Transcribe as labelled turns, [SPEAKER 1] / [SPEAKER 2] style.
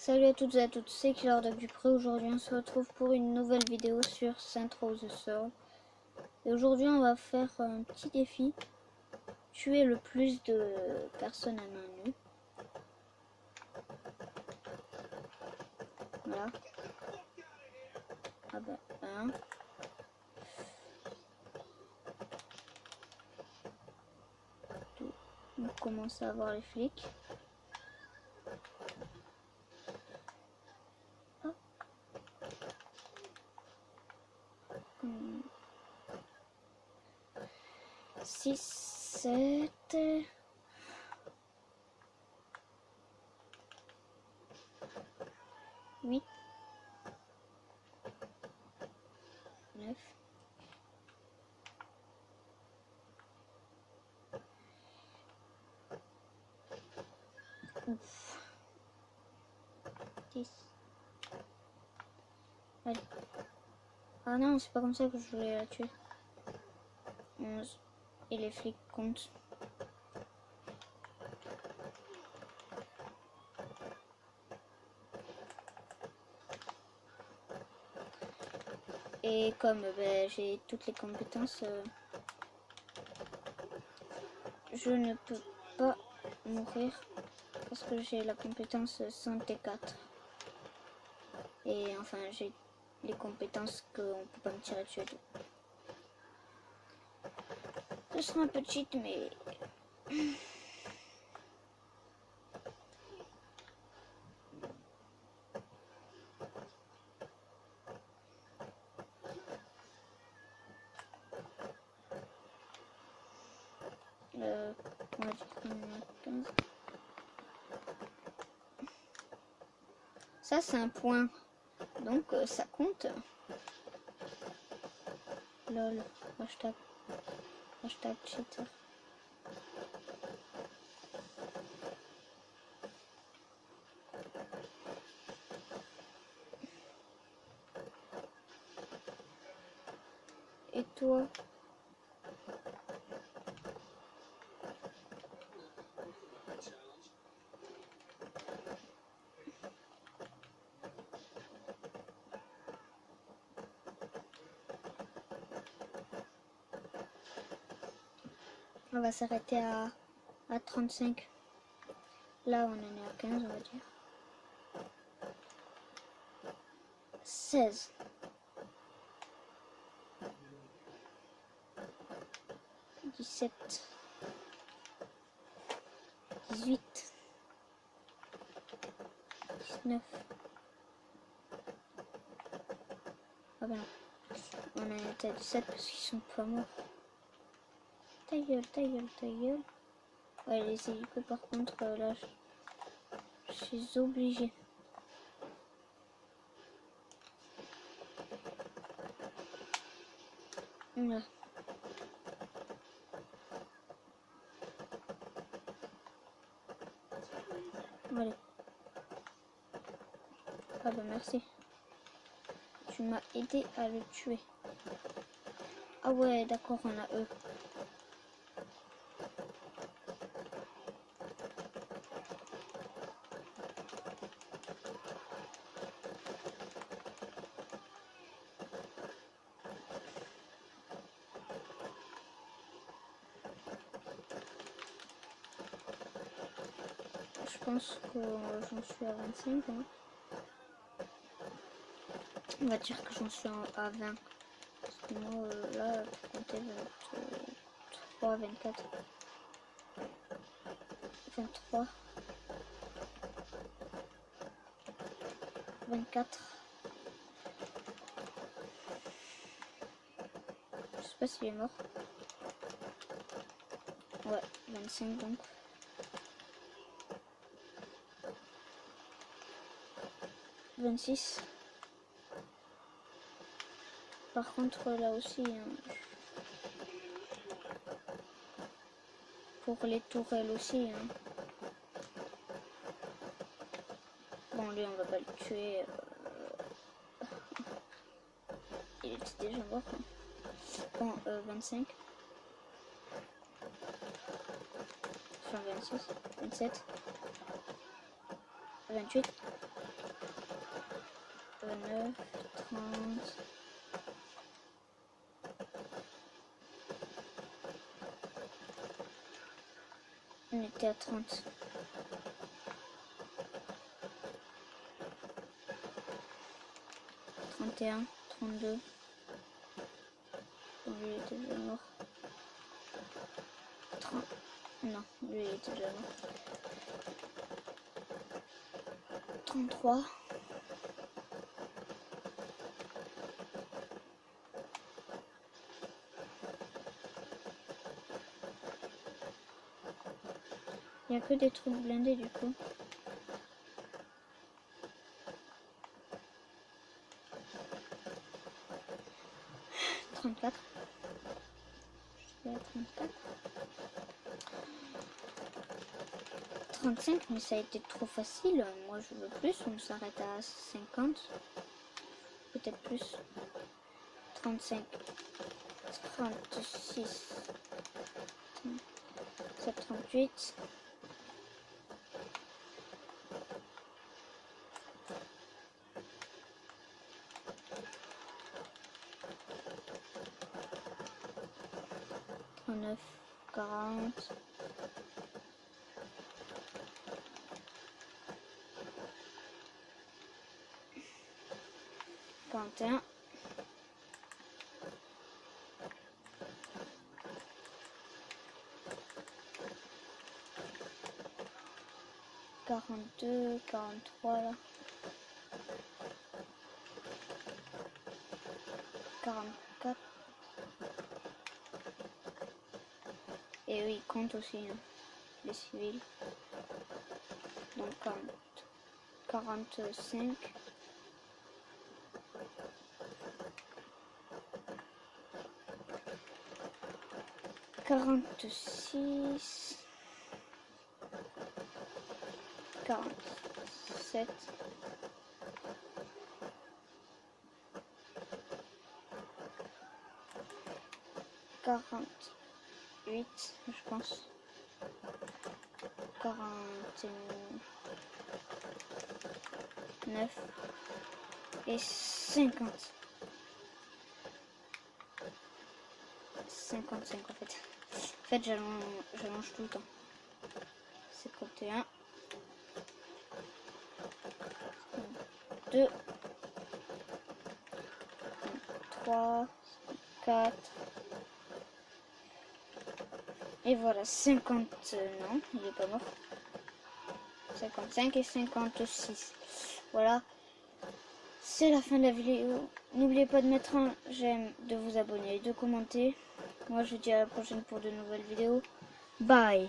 [SPEAKER 1] Salut à toutes et à tous, c'est Killer Dog Dupré. Aujourd'hui on se retrouve pour une nouvelle vidéo sur Saints Row the Third. Et aujourd'hui on va faire un petit défi. Tuer le plus de personnes à main nue. Voilà. Ah bah, un. Deux. On commence à voir les flics. Hop. 6, 7... 8, 9, 10. Allez. Ah non, c'est pas comme ça que je voulais la tuer. 11. Et les flics comptent. Et comme j'ai toutes les compétences, je ne peux pas mourir parce que j'ai la compétence santé 4. Et enfin, j'ai les compétences qu'on peut pas me tirer dessus et tout. Ce sera un peu cheat, mais... on va dire qu'on est à 15. Ça, c'est un point. Donc, ça compte. Lol. Hashtag cheater. Et toi? On va s'arrêter à 35. Là, on en est à 15, on va dire. 16. 17. 18. 19. Ah ben non. On est à 17 parce qu'ils sont pas morts. Ta gueule, ta gueule, ta gueule. Ouais, les hélicos par contre, là, je suis obligée. Là. Allez. Ah bah merci. Tu m'as aidé à le tuer. Ah ouais, d'accord, on a eux. Je pense que j'en suis à 25. Hein. On va dire que j'en suis à 20. Parce que moi, là, pour compter 23, 24. 23. 24. Je sais pas s'il est mort. Ouais, 25 donc. 26. Par contre, là aussi, hein, pour les tourelles aussi. Hein. Bon, lui, on va pas le tuer. Il était déjà mort. Hein. Bon, 25. Enfin, 26. 27. 28, 29, 30. On était à 30. 31, 32. Lui il était déjà mort. 30. Non, lui il était déjà mort. 33. 'Il n'y a que des trucs blindés du coup. 34. Je suis à 34. 35, mais ça a été trop facile. Moi je veux plus, on s'arrête à 50. Peut-être plus. 35. 36. 37, 38. 39, 40. 41. 42, 43 là. 44. Et eux ils comptent aussi, hein, les civils. Donc 45. 46. 47. 48, je pense. 49 et 50. 55 en fait. En fait, j'allonge tout le temps. 51. 2. 3. 4. Et voilà, 50. Non, il est pas mort. 55 et 56. Voilà. C'est la fin de la vidéo. N'oubliez pas de mettre un j'aime, de vous abonner et de commenter. Moi, je vous dis à la prochaine pour de nouvelles vidéos. Bye!